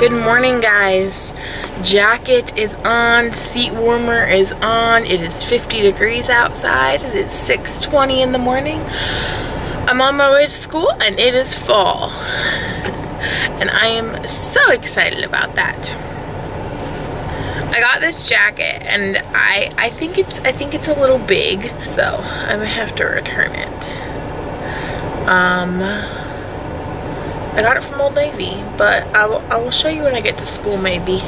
Good morning, guys. Jacket is on, seat warmer is on. It is 50 degrees outside. It is 6:20 in the morning. I'm on my way to school and it is fall. And I am so excited about that. I got this jacket and I think it's a little big, so I might have to return it. I got it from Old Navy, but I will show you when I get to school, maybe.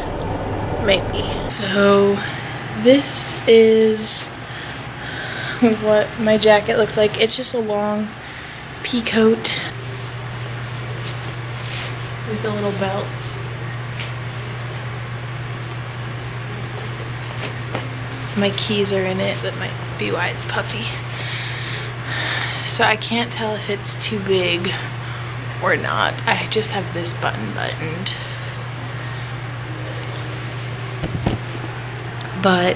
So this is what my jacket looks like. It's just a long pea coat with a little belt. My keys are in it. That might be why it's puffy. So I can't tell if it's too big or not. I just have this button buttoned. But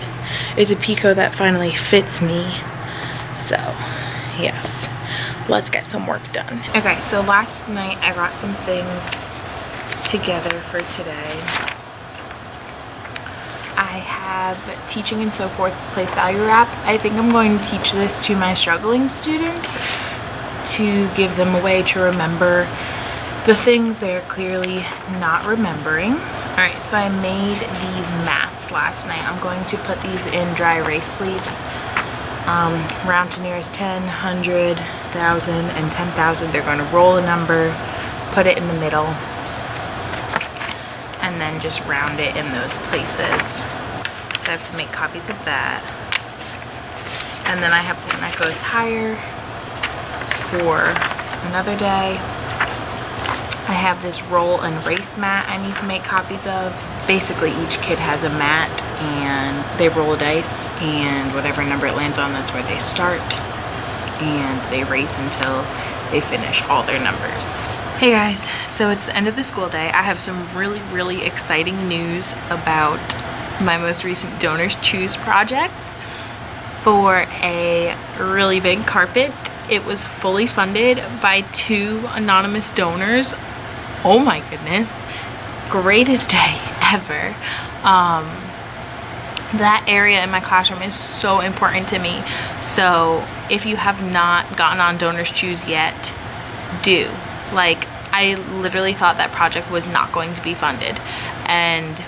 it's a peacoat that finally fits me. So, yes. Let's get some work done. Okay, so last night I got some things together for today. I have Teaching and So Forth's place value wrap. I think I'm going to teach this to my struggling students to give them a way to remember the things they're clearly not remembering. Alright, so I made these mats last night. I'm going to put these in dry erase sleeves. Round to nearest 10, 100, 1,000, and 10,000. They're going to roll a number, put it in the middle, and then just round it in those places. So I have to make copies of that. And then I have one that goes higher for another day. I have this roll and erase mat I need to make copies of. Basically each kid has a mat and they roll a dice, and whatever number it lands on, that's where they start, and they race until they finish all their numbers. Hey guys, so it's the end of the school day. I have some really exciting news about my most recent DonorsChoose project for a really big carpet. It was fully funded by 2 anonymous donors. Oh my goodness, greatest day ever. That area in my classroom is so important to me. So if you have not gotten on DonorsChoose yet, do. Like, I literally thought that project was not going to be funded, and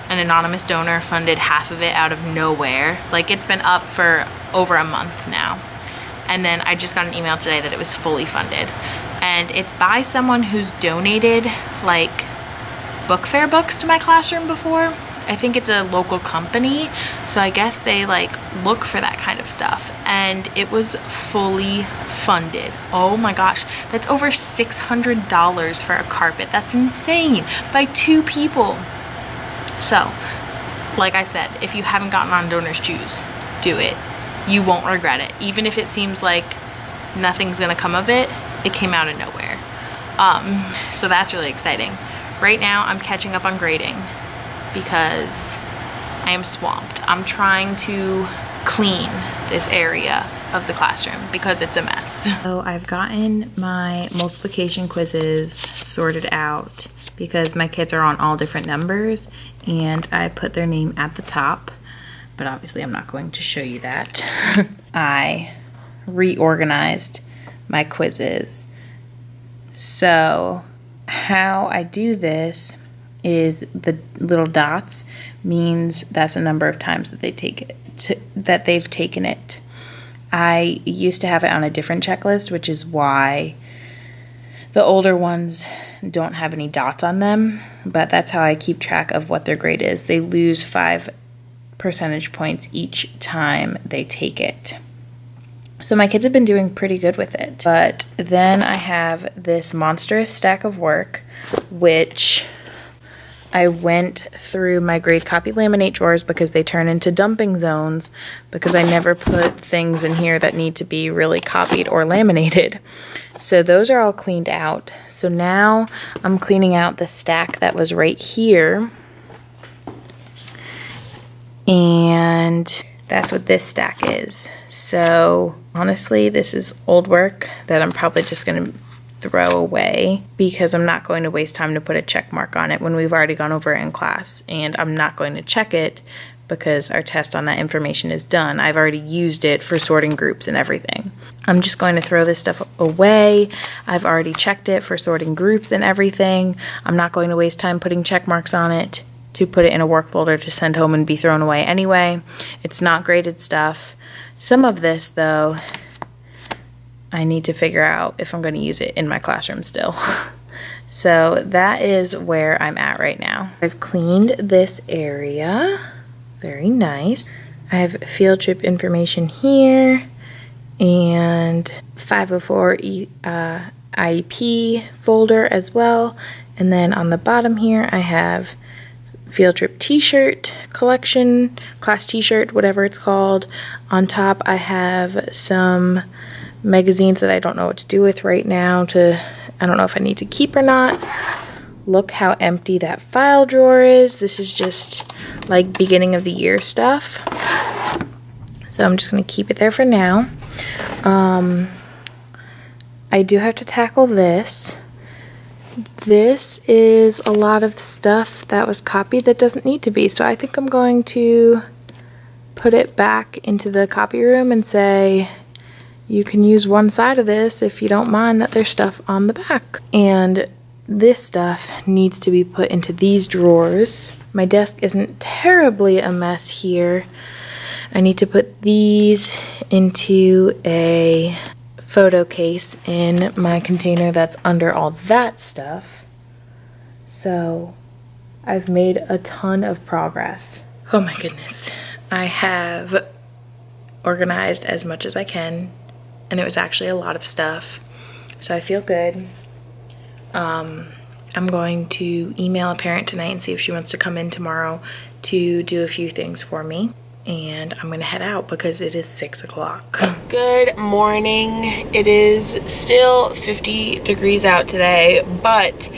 an anonymous donor funded half of it out of nowhere. Like, it's been up for over a month now. And then I just got an email today that it was fully funded. And it's by someone who's donated like book fair books to my classroom before. I think it's a local company, so I guess they like look for that kind of stuff. And it was fully funded. Oh my gosh, that's over $600 for a carpet. That's insane, by 2 people. So, like I said, if you haven't gotten on DonorsChoose, do it. You won't regret it. Even if it seems like nothing's gonna come of it, it came out of nowhere. So that's really exciting. Right now, I'm catching up on grading because I am swamped. I'm trying to clean this area of the classroom because it's a mess. So I've gotten my multiplication quizzes sorted out because my kids are on all different numbers, and I put their name at the top, but obviously I'm not going to show you that. I reorganized my quizzes. So how I do this is the little dots means that's a number of times that they've taken it. I used to have it on a different checklist, which is why the older ones don't have any dots on them, but that's how I keep track of what their grade is. They lose 5 percentage points each time they take it. So my kids have been doing pretty good with it. But then I have this monstrous stack of work, which I went through my grade copy laminate drawers because they turn into dumping zones, because I never put things in here that need to be really copied or laminated. So those are all cleaned out. So now I'm cleaning out the stack that was right here. And that's what this stack is. So honestly, this is old work that I'm probably just gonna throw away because I'm not going to waste time to put a check mark on it when we've already gone over it in class, and I'm not going to check it because our test on that information is done. I've already used it for sorting groups and everything. I'm just going to throw this stuff away. I've already checked it for sorting groups and everything. I'm not going to waste time putting check marks on it to put it in a work folder to send home and be thrown away anyway. It's not graded stuff. Some of this, though, I need to figure out if I'm going to use it in my classroom still. So that is where I'm at right now. I've cleaned this area. Very nice. I have field trip information here and 504 IEP folder as well. And then on the bottom here, I have field trip t-shirt collection, class t-shirt, whatever it's called. On top, I have some magazines that I don't know what to do with right now. I don't know if I need to keep or not. Look how empty that file drawer is. This is just like beginning of the year stuff. So I'm just gonna keep it there for now. I do have to tackle this. This is a lot of stuff that was copied that doesn't need to be. So I think I'm going to put it back into the copy room and say, you can use one side of this if you don't mind that there's stuff on the back. And this stuff needs to be put into these drawers. My desk isn't terribly a mess here. I need to put these into a photo case in my container that's under all that stuff. So I've made a ton of progress. Oh my goodness. I have organized as much as I can, and it was actually a lot of stuff. So I feel good. I'm going to email a parent tonight and see if she wants to come in tomorrow to do a few things for me. And I'm gonna head out because it is 6 o'clock. Good morning. It is still 50 degrees out today, but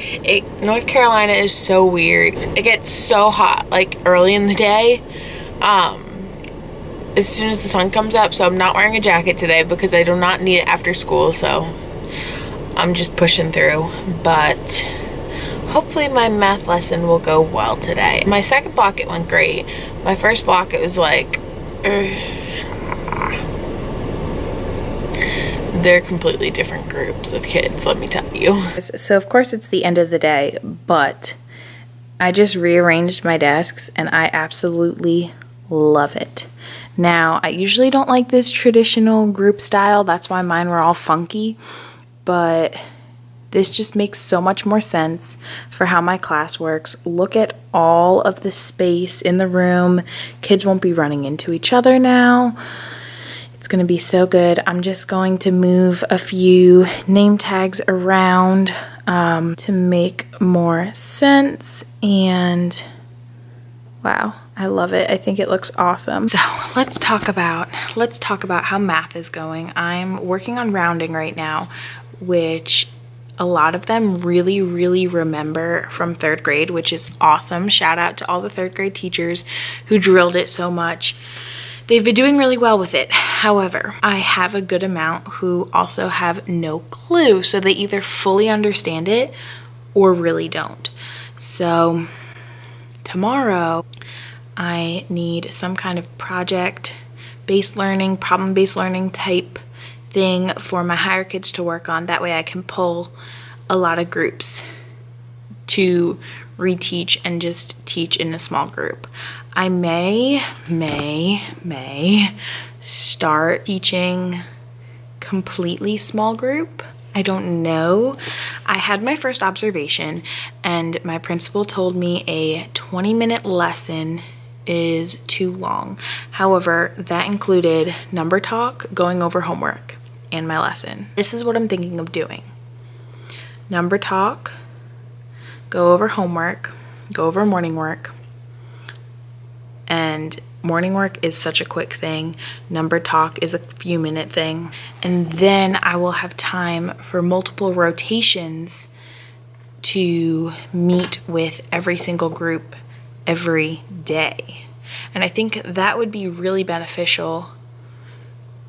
North Carolina is so weird. It gets so hot like early in the day, as soon as the sun comes up. So I'm not wearing a jacket today because I do not need it after school. So I'm just pushing through, but hopefully my math lesson will go well today. My second block, it went great. My first block, it was like, they're completely different groups of kids, let me tell you. So of course it's the end of the day, but I just rearranged my desks and I absolutely love it. Now, I usually don't like this traditional group style. That's why mine were all funky, but this just makes so much more sense for how my class works. Look at all of the space in the room. Kids won't be running into each other now. It's gonna be so good. I'm just going to move a few name tags around to make more sense, and wow, I love it. I think it looks awesome. So let's talk about how math is going. I'm working on rounding right now, which a lot of them really, really remember from 3rd grade, which is awesome. Shout out to all the 3rd grade teachers who drilled it so much. They've been doing really well with it. However, I have a good amount who also have no clue. So they either fully understand it or really don't. So tomorrow, I need some kind of project-based learning, problem-based learning type thing for my higher kids to work on. That way I can pull a lot of groups to reteach and just teach in a small group. I may start teaching completely small group. I don't know. I had my first observation and my principal told me a 20-minute lesson is too long. However, that included number talk, going over homework, and my lesson. This is what I'm thinking of doing. Number talk, go over homework, go over morning work, and morning work is such a quick thing. Number talk is a few minute thing. And then I will have time for multiple rotations to meet with every single group every day. And I think that would be really beneficial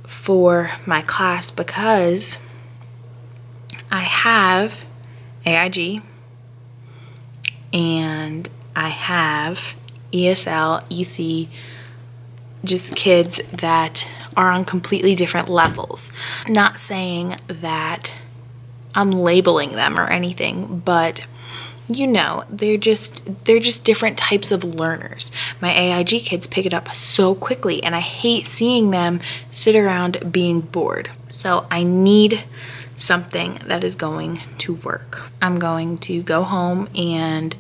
for my class because I have AIG and I have ESL, EC, just kids that are on completely different levels. Not saying that I'm labeling them or anything, but you know, they're just different types of learners. My AIG kids pick it up so quickly, and I hate seeing them sit around being bored. So I need something that is going to work. I'm going to go home and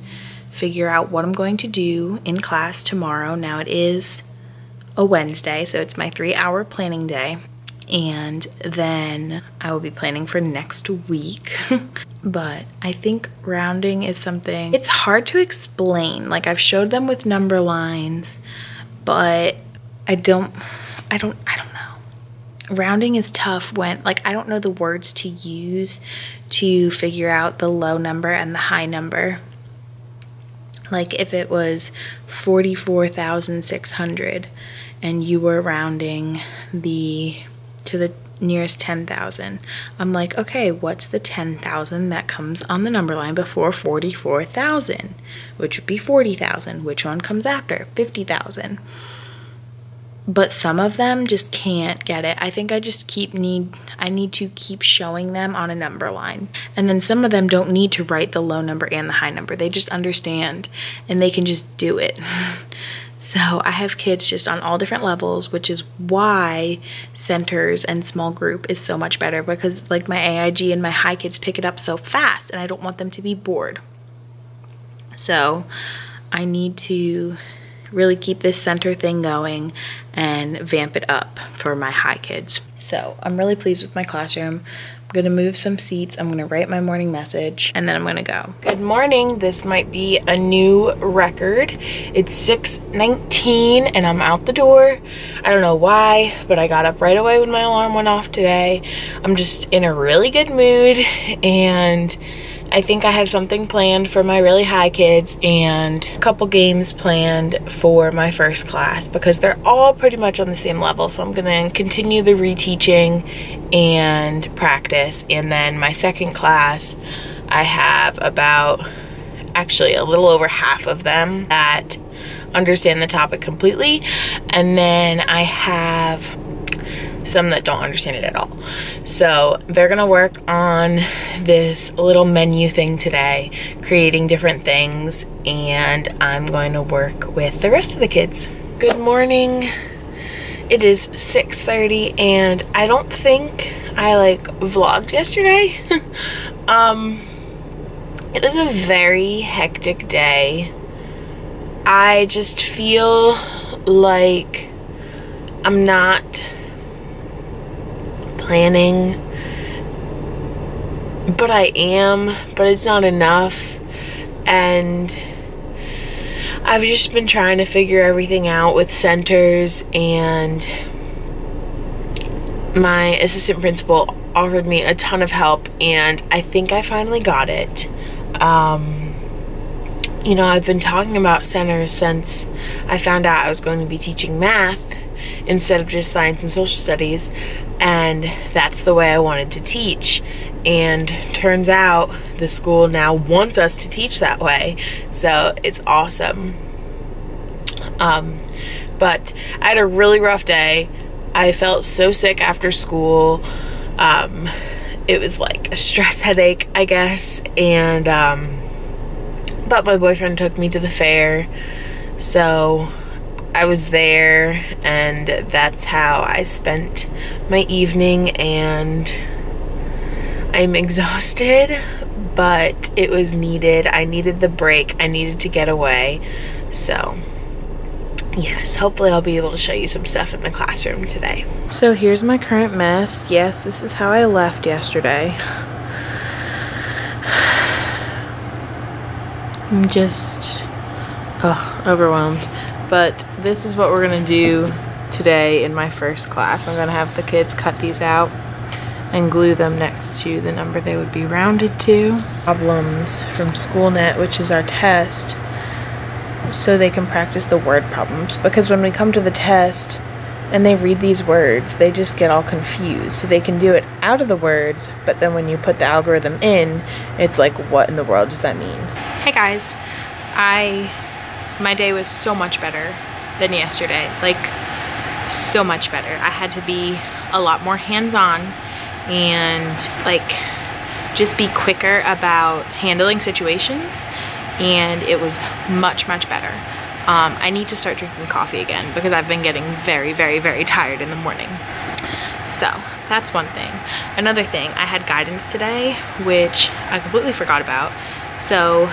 figure out what I'm going to do in class tomorrow. Now it is a Wednesday, so it's my 3-hour planning day. And then I will be planning for next week. But I think rounding is something, it's hard to explain. Like, I've showed them with number lines, but I don't know. Rounding is tough when, like, I don't know the words to use to figure out the low number and the high number. Like, if it was 44,600 and you were rounding to the nearest 10,000, I'm like, okay, what's the 10,000 that comes on the number line before 44,000, which would be 40,000? Which one comes after? 50,000. But some of them just can't get it. I think I just I need to keep showing them on a number line. And then some of them don't need to write the low number and the high number. They just understand and they can just do it. So I have kids just on all different levels, which is why centers and small group is so much better, because like my AIG and my high kids pick it up so fast and I don't want them to be bored. So I need to really keep this center thing going and vamp it up for my high kids. So I'm really pleased with my classroom. I'm gonna move some seats, I'm gonna write my morning message, and then I'm gonna go. Good morning. This might be a new record. It's 6:19 and I'm out the door. I don't know why, but I got up right away when my alarm went off today. I'm just in a really good mood, and I think I have something planned for my really high kids and a couple games planned for my first class, because they're all pretty much on the same level. So I'm gonna continue the reteaching and practice. And then my second class, I have actually a little over half of them that understand the topic completely. And then I have some that don't understand it at all. So they're gonna work on this little menu thing today, creating different things, and I'm going to work with the rest of the kids. Good morning. It is 6:30 and I don't think I vlogged yesterday. It is a very hectic day. I just feel like I'm not planning, but I am, but it's not enough. And I've just been trying to figure everything out with centers, and my assistant principal offered me a ton of help, and I think I finally got it. You know, I've been talking about centers since I found out I was going to be teaching math instead of just science and social studies, and that's the way I wanted to teach. And turns out the school now wants us to teach that way, so it's awesome. But I had a really rough day. I felt so sick after school. It was like a stress headache, I guess, and but my boyfriend took me to the fair, so I was there, and that's how I spent my evening. And I'm exhausted, but it was needed. I needed the break. I needed to get away. So yes, hopefully I'll be able to show you some stuff in the classroom today. So here's my current mess. Yes, this is how I left yesterday. I'm just overwhelmed. But this is what we're gonna do today in my first class. I'm gonna have the kids cut these out and glue them next to the number they would be rounded to. Problems from SchoolNet, which is our test, so they can practice the word problems. Because when we come to the test, and they read these words, they just get all confused. They can do it out of the words, but then when you put the algorithm in, it's like, what in the world does that mean? Hey guys, my day was so much better than yesterday, like so much better. I had to be a lot more hands-on and like just be quicker about handling situations, and it was much better. I need to start drinking coffee again because I've been getting very tired in the morning. So that's one thing. Another thing, I had guidance today, which I completely forgot about. So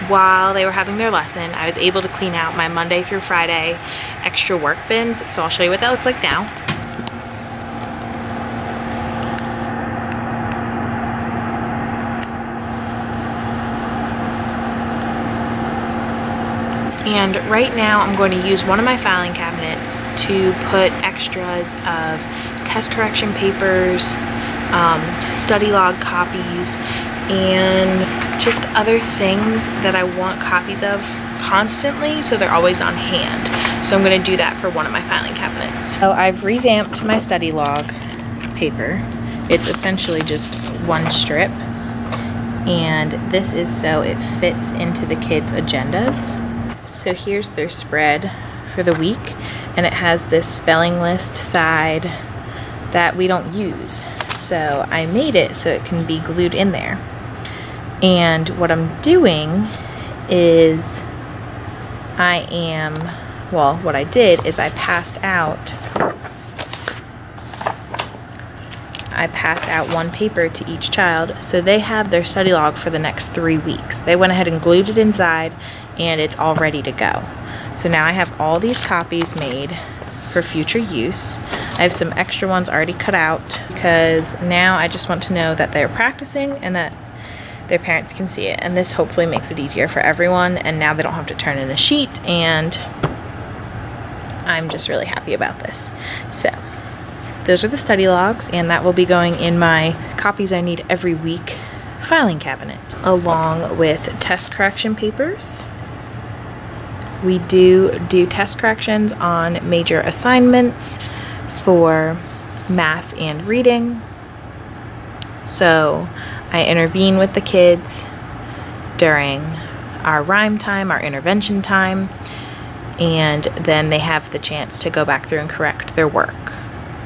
while they were having their lesson, I was able to clean out my Monday through Friday extra work bins. So I'll show you what that looks like now. And right now I'm going to use one of my filing cabinets to put extras of test correction papers, study log copies, and just other things that I want copies of constantly, so they're always on hand. So I'm going to do that for one of my filing cabinets. So I've revamped my study log paper. It's essentially just one strip, and this is so it fits into the kids' agendas. So here's their spread for the week, and it has this spelling list side that we don't use. So I made it so it can be glued in there. And what I'm doing is what I did is I passed out one paper to each child, so they have their study log for the next 3 weeks. They went ahead and glued it inside, and it's all ready to go. So now I have all these copies made for future use. I have some extra ones already cut out because now I just want to know that they're practicing and that their parents can see it. And this hopefully makes it easier for everyone, and now they don't have to turn in a sheet, and I'm just really happy about this. So those are the study logs, and that will be going in my copies I need every week filing cabinet, along with test correction papers. We do test corrections on major assignments for math and reading. So I intervene with the kids during our rhyme time, our intervention time, and then they have the chance to go back through and correct their work.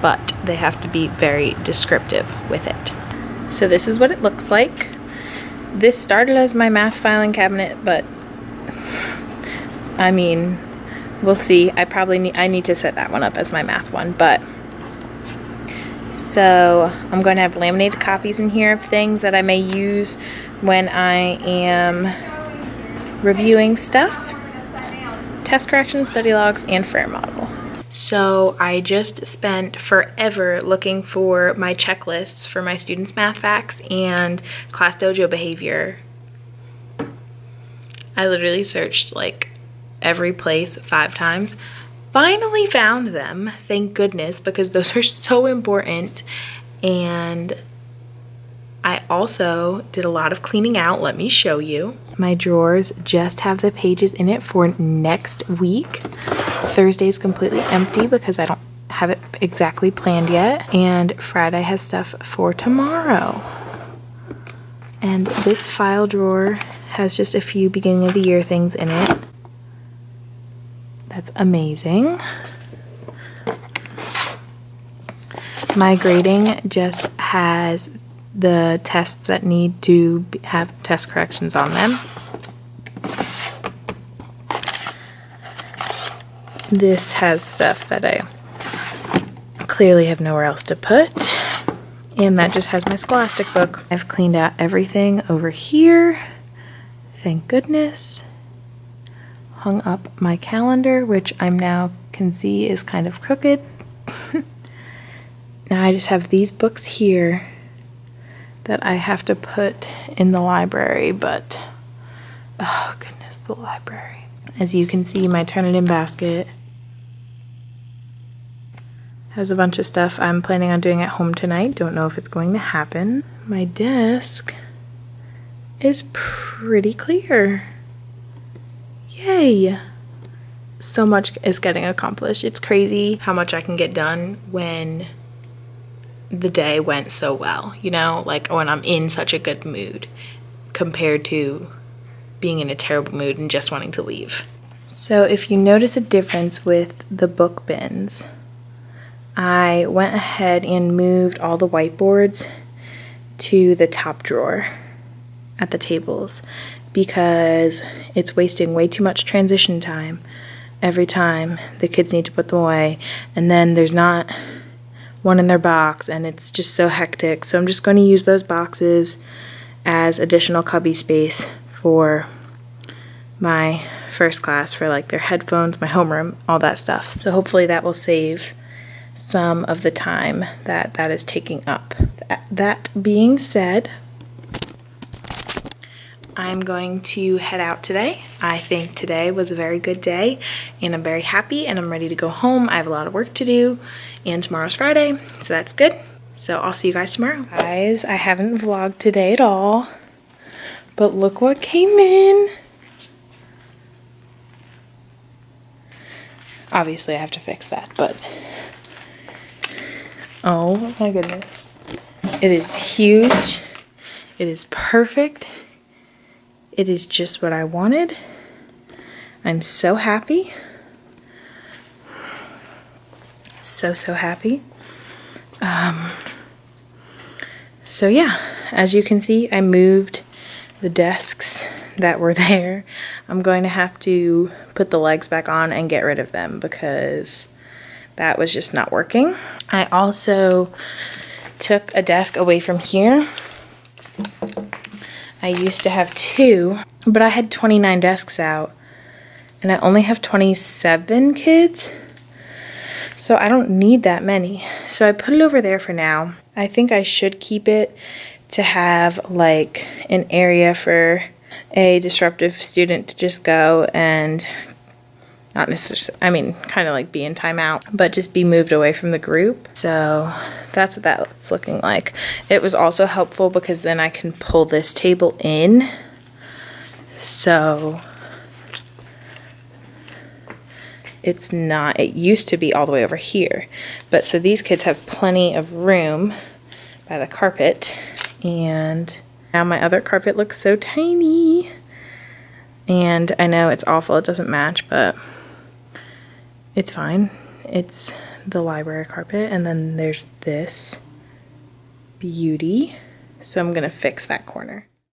But they have to be very descriptive with it. So this is what it looks like. This started as my math filing cabinet, but I mean, we'll see. I need to set that one up as my math one, but so I'm going to have laminated copies in here of things that I may use when I am reviewing stuff, test corrections, study logs, and FAIR model. So I just spent forever looking for my checklists for my students' math facts and class dojo behavior. I literally searched like every place 5 times. Finally found them, thank goodness, because those are so important. And I also did a lot of cleaning out. Let me show you. My drawers just have the pages in it for next week. Thursday is completely empty because I don't have it exactly planned yet. And Friday has stuff for tomorrow. And this file drawer has just a few beginning of the year things in it. That's amazing. My grading just has the tests that need to have test corrections on them. This has stuff that I clearly have nowhere else to put. And that just has my Scholastic book. I've cleaned out everything over here. Thank goodness. Hung up my calendar, which I'm now can see is kind of crooked. Now I just have these books here that I have to put in the library, but oh goodness, the library. As you can see, my Turnitin basket has a bunch of stuff I'm planning on doing at home tonight. Don't know if it's going to happen. My desk is pretty clear. Yay! so much is getting accomplished. It's crazy how much I can get done when the day went so well, you know, like when I'm in such a good mood compared to being in a terrible mood and just wanting to leave. So if you notice a difference with the book bins, I went ahead and moved all the whiteboards to the top drawer at the tables because it's wasting way too much transition time every time the kids need to put them away, and then there's not one in their box and it's just so hectic. So I'm just going to use those boxes as additional cubby space for my first class, for like their headphones, my homeroom, all that stuff. So hopefully that will save some of the time that is taking up. That being said, I'm going to head out today. I think today was a very good day and I'm very happy and I'm ready to go home. I have a lot of work to do and tomorrow's Friday, so that's good. So I'll see you guys tomorrow. Guys, I haven't vlogged today at all, but look what came in. Obviously I have to fix that, but oh my goodness. It is huge. It is perfect. It is just what I wanted. I'm so happy. So happy. So yeah, as you can see, I moved the desks that were there. I'm going to have to put the legs back on and get rid of them because that was just not working. I also took a desk away from here. I used to have 2, but I had 29 desks out and I only have 27 kids. So I don't need that many. So I put it over there for now. I think I should keep it to have like an area for a disruptive student to just go and not necessarily, I mean, kind of like be in timeout, but just be moved away from the group. So that's what that's looking like. It was also helpful because then I can pull this table in. So it's not, it used to be all the way over here. But so these kids have plenty of room by the carpet. And now my other carpet looks so tiny. And I know it's awful, it doesn't match, but it's fine. It's the library carpet, and then there's this beauty. So I'm gonna fix that corner.